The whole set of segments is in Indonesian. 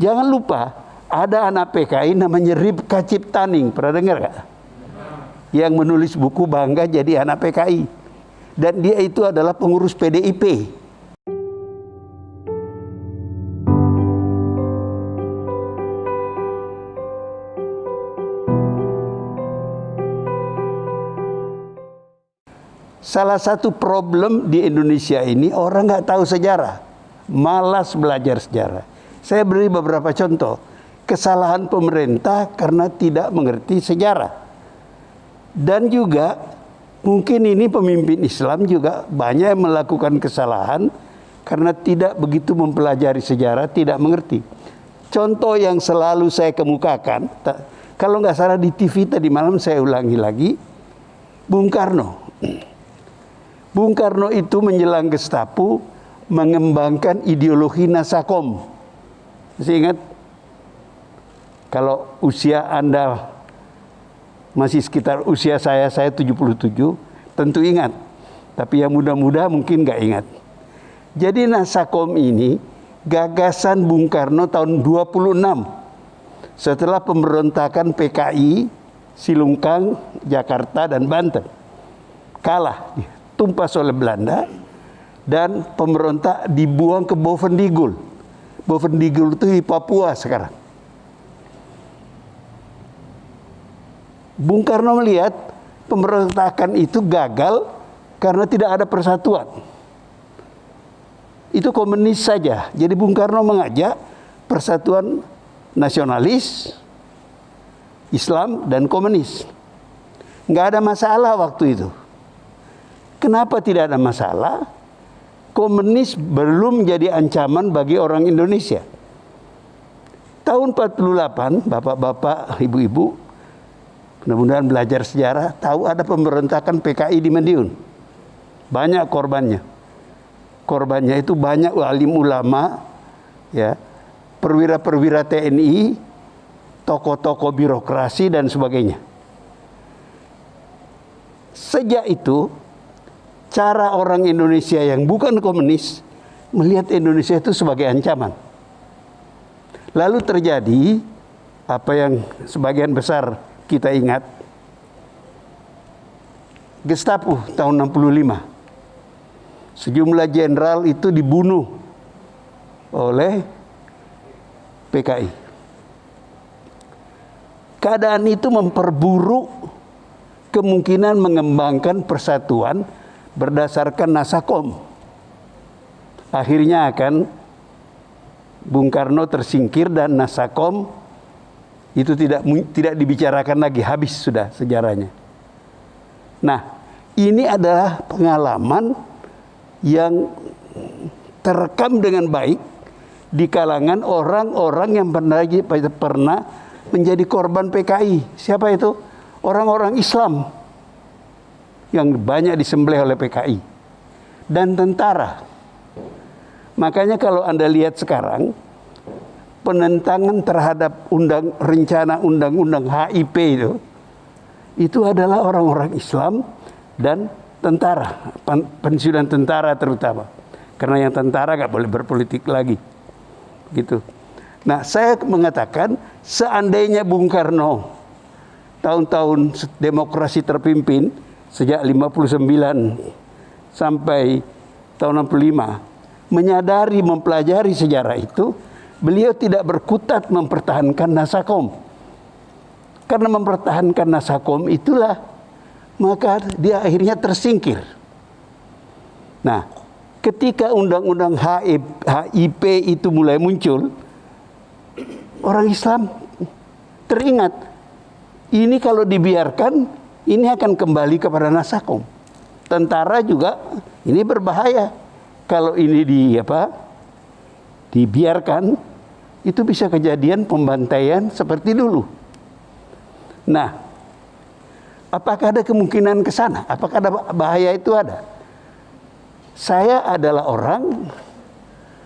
Jangan lupa, ada anak PKI namanya Ripka Ciptaning, pernah dengar gak? Yang menulis buku Bangga Jadi Anak PKI. Dan dia itu adalah pengurus PDIP. Salah satu problem di Indonesia ini, orang nggak tahu sejarah, malas belajar sejarah. Saya beri beberapa contoh. Kesalahan pemerintah karena tidak mengerti sejarah. Dan juga mungkin ini pemimpin Islam juga banyak yang melakukan kesalahan karena tidak begitu mempelajari sejarah, tidak mengerti. Contoh yang selalu saya kemukakan, kalau nggak salah di TV tadi malam saya ulangi lagi, Bung Karno. Bung Karno itu menjelang Gestapo mengembangkan ideologi Nasakom. Masih ingat? Kalau usia Anda masih sekitar usia saya 77, tentu ingat. Tapi yang muda-muda mungkin nggak ingat. Jadi Nasakom ini gagasan Bung Karno tahun 26. Setelah pemberontakan PKI, Silungkang, Jakarta, dan Banten. Kalah, tumpas oleh Belanda. Dan pemberontak dibuang ke Bovendigul. Bovendigul itu di Papua sekarang. Bung Karno melihat pemberontakan itu gagal karena tidak ada persatuan. Itu komunis saja. Jadi Bung Karno mengajak persatuan nasionalis, Islam, dan komunis. Nggak ada masalah waktu itu. Kenapa tidak ada masalah? Komunis belum jadi ancaman bagi orang Indonesia. Tahun 48, bapak-bapak, ibu-ibu, mudah-mudahan belajar sejarah, tahu ada pemberontakan PKI di Madiun. Banyak korbannya. Korbannya itu banyak alim ulama, ya, perwira-perwira TNI, tokoh-tokoh birokrasi, dan sebagainya. Sejak itu, cara orang Indonesia yang bukan komunis melihat Indonesia itu sebagai ancaman. Lalu terjadi apa yang sebagian besar kita ingat, Gestapo tahun 65. Sejumlah jenderal itu dibunuh oleh PKI. Keadaan itu memperburuk kemungkinan mengembangkan persatuan berdasarkan Nasakom. Akhirnya akan Bung Karno tersingkir dan Nasakom itu tidak dibicarakan lagi, habis sudah sejarahnya. Nah, ini adalah pengalaman yang terekam dengan baik di kalangan orang-orang yang pernah menjadi korban PKI. Siapa itu? Orang-orang Islam yang banyak disembelih oleh PKI dan tentara. Makanya kalau Anda lihat sekarang, penentangan terhadap rencana undang-undang HIP itu adalah orang-orang Islam dan tentara, pensiunan tentara terutama. Karena yang tentara nggak boleh berpolitik lagi, gitu. Nah, saya mengatakan seandainya Bung Karno tahun-tahun demokrasi terpimpin sejak 59 sampai tahun 65 menyadari, mempelajari sejarah itu, beliau tidak berkutat mempertahankan Nasakom. Karena mempertahankan Nasakom itulah, maka dia akhirnya tersingkir. Nah, ketika undang-undang HIP itu mulai muncul, orang Islam teringat, ini kalau dibiarkan, ini akan kembali kepada Nasakom. Tentara juga, ini berbahaya. Kalau ini dibiarkan, itu bisa kejadian pembantaian seperti dulu. Nah, apakah ada kemungkinan ke sana? Apakah ada bahaya itu ada? Saya adalah orang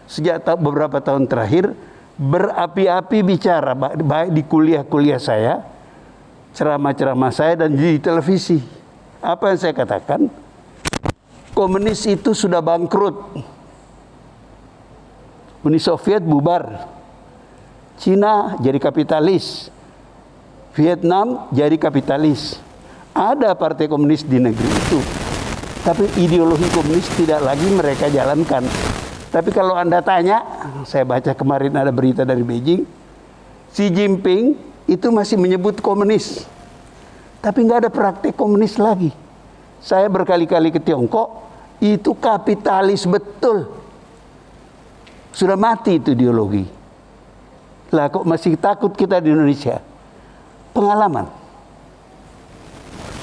sejak beberapa tahun terakhir berapi-api bicara, baik di kuliah-kuliah saya, ceramah-ceramah saya, dan di televisi. Apa yang saya katakan? Komunis itu sudah bangkrut. Uni Soviet bubar. Cina jadi kapitalis, Vietnam jadi kapitalis. Ada partai komunis di negeri itu, tapi ideologi komunis tidak lagi mereka jalankan. Tapi kalau Anda tanya, saya baca kemarin ada berita dari Beijing, Xi Jinping itu masih menyebut komunis, tapi nggak ada praktek komunis lagi. Saya berkali-kali ke Tiongkok, itu kapitalis betul. Sudah mati itu ideologi. Lah kok masih takut kita di Indonesia?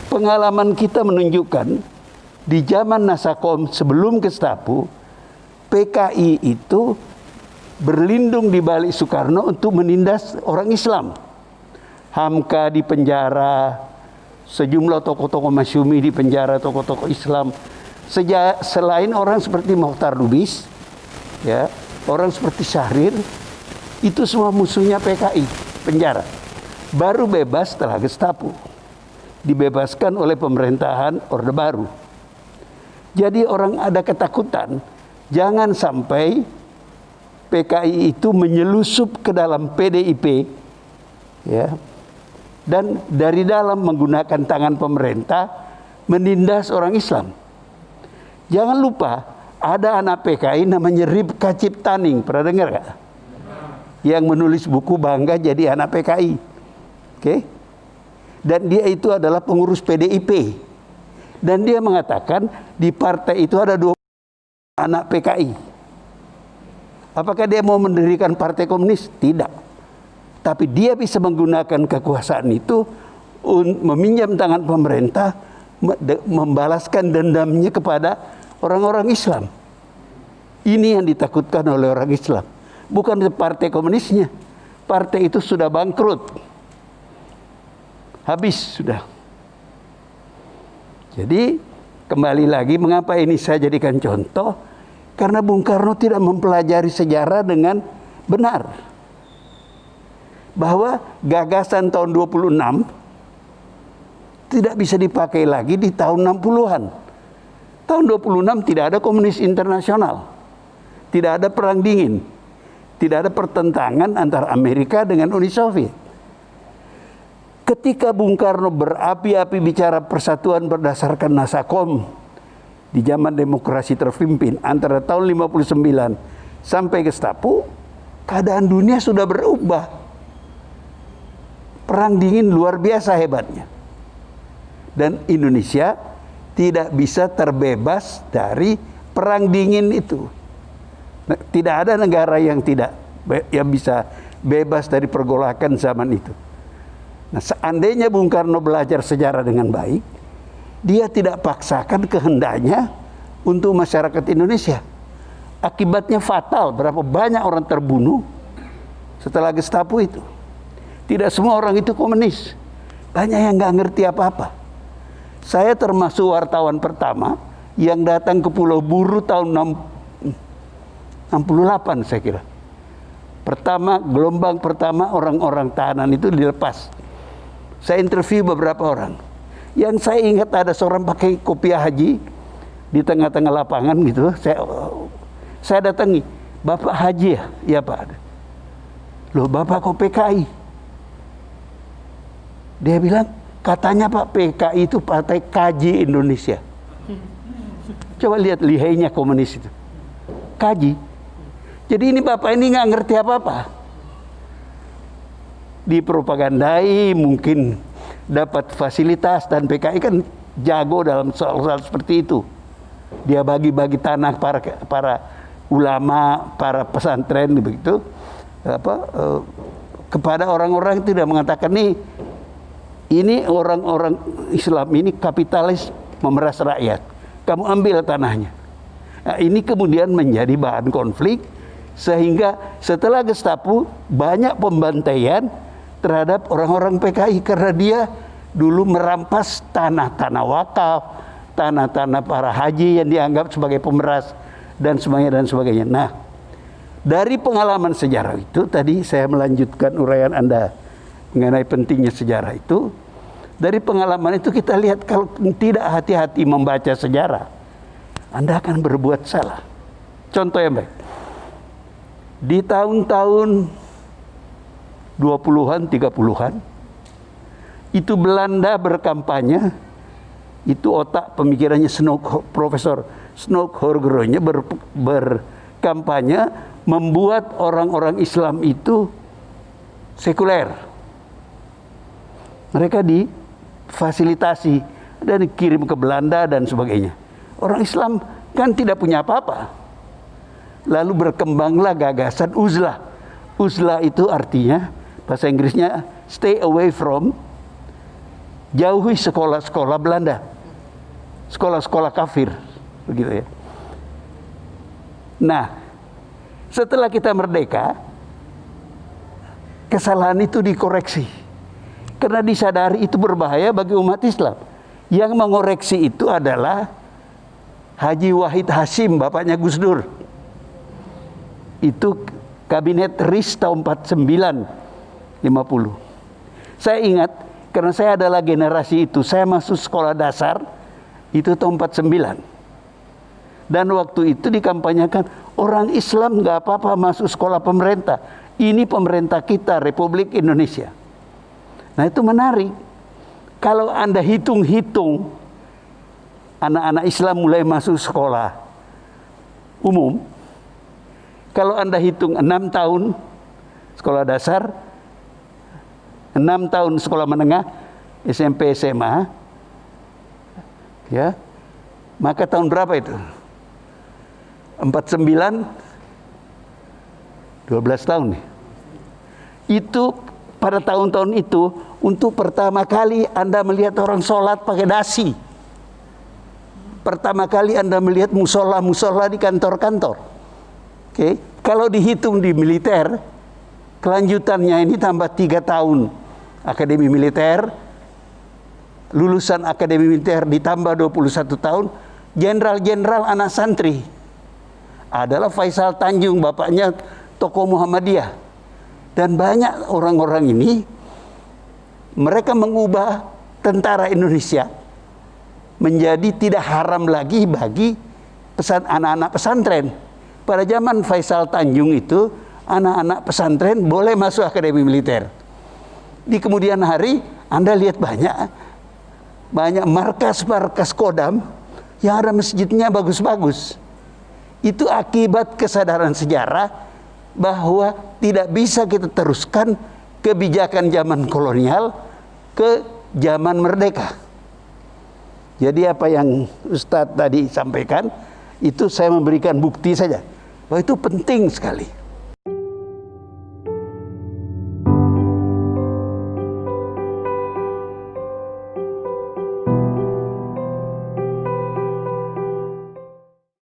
Pengalaman kita menunjukkan di zaman Nasakom sebelum Gestapo, PKI itu berlindung di balik Soekarno untuk menindas orang Islam. Hamka di penjara, sejumlah tokoh-tokoh Masyumi di penjara, tokoh-tokoh Islam. Selain orang seperti Mokhtar Lubis, ya, orang seperti Syahrir, itu semua musuhnya PKI, penjara. Baru bebas setelah Gestapo. Dibebaskan oleh pemerintahan Orde Baru. Jadi orang ada ketakutan, jangan sampai PKI itu menyelusup ke dalam PDIP, ya, dan dari dalam menggunakan tangan pemerintah menindas orang Islam. Jangan lupa ada anak PKI namanya Ripka Ciptaning, pernah dengar gak? Yang menulis buku Bangga Jadi Anak PKI, oke? Dan dia itu adalah pengurus PDIP. Dan dia mengatakan di partai itu ada 2 anak PKI. Apakah dia mau mendirikan partai komunis? Tidak. Tapi dia bisa menggunakan kekuasaan itu meminjam tangan pemerintah, membalaskan dendamnya kepada orang-orang Islam. Ini yang ditakutkan oleh orang Islam. Bukan partai komunisnya. Partai itu sudah bangkrut. Habis sudah. Jadi kembali lagi, mengapa ini saya jadikan contoh? Karena Bung Karno tidak mempelajari sejarah dengan benar. Bahwa gagasan tahun 26 tidak bisa dipakai lagi di tahun 60-an. Tahun 26 tidak ada komunis internasional. Tidak ada perang dingin. Tidak ada pertentangan antara Amerika dengan Uni Soviet. Ketika Bung Karno berapi-api bicara persatuan berdasarkan Nasakom di zaman demokrasi terpimpin antara tahun 59 sampai Gestapo, keadaan dunia sudah berubah. Perang dingin luar biasa hebatnya. Dan Indonesia tidak bisa terbebas dari perang dingin itu. Tidak ada negara yang bisa bebas dari pergolakan zaman itu. Nah, seandainya Bung Karno belajar sejarah dengan baik, dia tidak paksakan kehendaknya untuk masyarakat Indonesia. Akibatnya fatal, berapa banyak orang terbunuh setelah Gestapo itu. Tidak semua orang itu komunis. Banyak yang nggak ngerti apa-apa. Saya termasuk wartawan pertama yang datang ke Pulau Buru tahun 68 saya kira. Gelombang pertama orang-orang tahanan itu dilepas. Saya interview beberapa orang. Yang saya ingat ada seorang pakai kopiah haji di tengah-tengah lapangan gitu. Saya datangi, Bapak Haji ya? Ya Pak. Loh Bapak kok PKI? Dia bilang, katanya Pak PKI itu Partai Kaji Indonesia. Coba lihat lihainya komunis itu. Kaji. Jadi ini Bapak ini nggak ngerti apa-apa. Dipropagandai, mungkin dapat fasilitas, dan PKI kan jago dalam soal-soal seperti itu. Dia bagi-bagi tanah para ulama, para pesantren begitu, kepada orang-orang itu. Tidak mengatakan ini orang-orang Islam ini kapitalis memeras rakyat, kamu ambil tanahnya. Nah, ini kemudian menjadi bahan konflik, sehingga setelah Gestapo banyak pembantaian terhadap orang-orang PKI karena dia dulu merampas tanah-tanah wakaf, tanah-tanah para haji yang dianggap sebagai pemeras dan sebagainya. Nah, dari pengalaman sejarah itu tadi saya melanjutkan uraian Anda mengenai pentingnya sejarah itu. Dari pengalaman itu kita lihat kalau tidak hati-hati membaca sejarah, Anda akan berbuat salah. Contoh yang baik. Di tahun-tahun 20-an, 30-an. Itu Belanda berkampanye, itu otak pemikirannya Profesor Snoeck-Horgeroonya berkampanye membuat orang-orang Islam itu sekuler. Mereka difasilitasi dan dikirim ke Belanda dan sebagainya. Orang Islam kan tidak punya apa-apa. Lalu berkembanglah gagasan uzlah. Uzlah itu artinya, bahasa Inggrisnya stay away from, jauhi sekolah-sekolah Belanda, sekolah-sekolah kafir, begitu ya. Nah, setelah kita merdeka, kesalahan itu dikoreksi karena disadari itu berbahaya bagi umat Islam. Yang mengoreksi itu adalah Haji Wahid Hasyim, bapaknya Gus Dur. Itu kabinet RIS tahun 49-50. Saya ingat karena saya adalah generasi itu. Saya masuk sekolah dasar itu tahun 49. Dan waktu itu dikampanyekan orang Islam nggak apa-apa masuk sekolah pemerintah. Ini pemerintah kita, Republik Indonesia. Nah itu menarik. Kalau Anda hitung-hitung anak-anak Islam mulai masuk sekolah umum, kalau Anda hitung 6 tahun sekolah dasar, 6 tahun sekolah menengah, SMP, SMA, ya, maka tahun berapa itu? 49, 12 tahun. Itu pada tahun-tahun itu untuk pertama kali Anda melihat orang sholat pakai dasi. Pertama kali Anda melihat musola-musola di kantor-kantor. Oke, kalau dihitung di militer, kelanjutannya ini tambah 3 tahun akademi militer, lulusan akademi militer ditambah 21 tahun, jenderal-jenderal anak santri adalah Faisal Tanjung, bapaknya tokoh Muhammadiyah. Dan banyak orang-orang ini, mereka mengubah tentara Indonesia menjadi tidak haram lagi bagi anak-anak pesantren. Pada zaman Faisal Tanjung itu, anak-anak pesantren boleh masuk akademi militer. Di kemudian hari, Anda lihat banyak markas-markas Kodam yang ada masjidnya bagus-bagus. Itu akibat kesadaran sejarah bahwa tidak bisa kita teruskan kebijakan zaman kolonial ke zaman merdeka. Jadi apa yang Ustadz tadi sampaikan, itu saya memberikan bukti saja bahwa itu penting sekali.